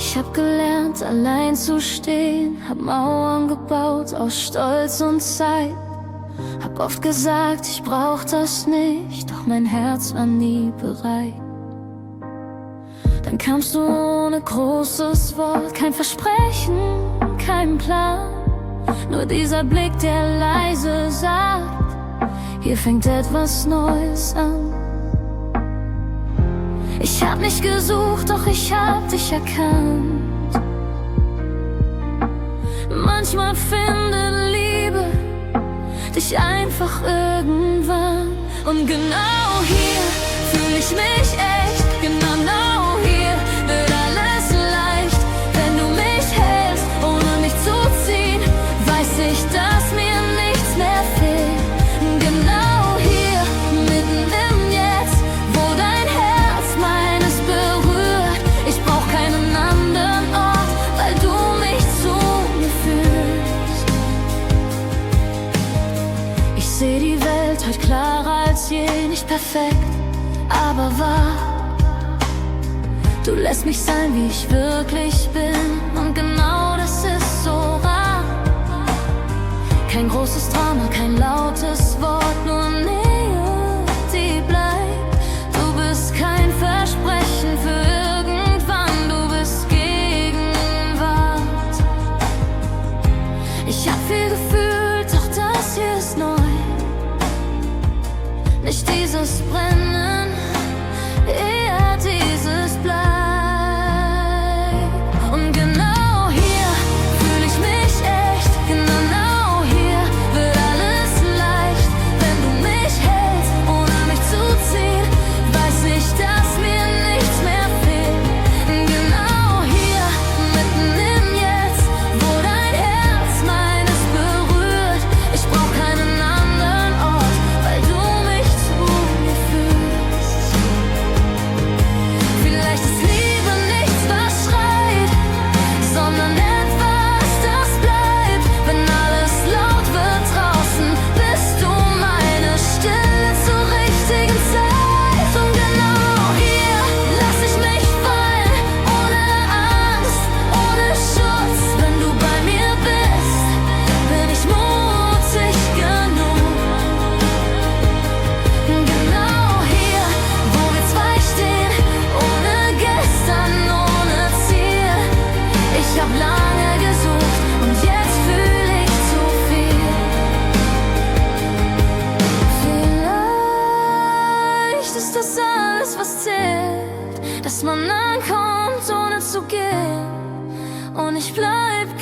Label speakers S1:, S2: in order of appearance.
S1: Ich hab gelernt, allein zu stehen, hab Mauern gebaut aus Stolz und Zeit. Hab oft gesagt, ich brauch das nicht, doch mein Herz war nie bereit. Dann kamst du ohne großes Wort, kein Versprechen, kein Plan. Nur dieser Blick, der leise sagt, hier fängt etwas Neues an. Ich hab nicht gesucht, doch ich hab dich erkannt. Manchmal findet Liebe dich einfach irgendwann. Und genau hier fühl ich mich echt, genau hier wird alles leicht. Wenn du mich hältst, ohne mich zu ziehen, weiß ich, dass mir nichts mehr fehlt. Genau hier, mitten im Jetzt, wo dein Herz meines berührt. Ich brauch keinen anderen Ort, weil du mich zu mir fühlst. Ich seh die Welt heute klarer als je, nicht perfekt, aber wahr. Du lässt mich sein, wie ich wirklich bin, und genau das ist so wahr. Kein großes Drama, kein lautes Wort, nur Nähe, die bleibt. Du bist kein Versprechen für irgendwann, du bist Gegenwart. Ich hab viel gefühlt, doch das hier ist neu. Nicht dieses Brennen, eher dieses Bleib. Und genau hier fühl ich mich echt, genau hier wird alles leicht. Wenn du mich hältst, ohne mich zu ziehen, weiß ich, dass mir nichts mehr fehlt. Genau hier, mitten im Jetzt, wo dein Herz meines berührt. Ich brauch keinen anderen Ort, weil du mich zu mir fühlst. Vielleicht ist Liebe nichts, was schreit, sondern etwas, das bleibt. Wenn alles laut wird draußen, bist du meine Stille zur richtigen Zeit. Und genau hier lass ich mich fallen, ohne Angst, ohne Schutz. Wenn du bei mir bist, bin ich mutig genug. Genau hier, wo wir zwei stehen, ohne gestern, ohne Ziel. Ich hab lange gesucht und jetzt fühl ich zu viel. Vielleicht ist das alles, was zählt, dass man ankommt, ohne zu gehen. Und ich bleib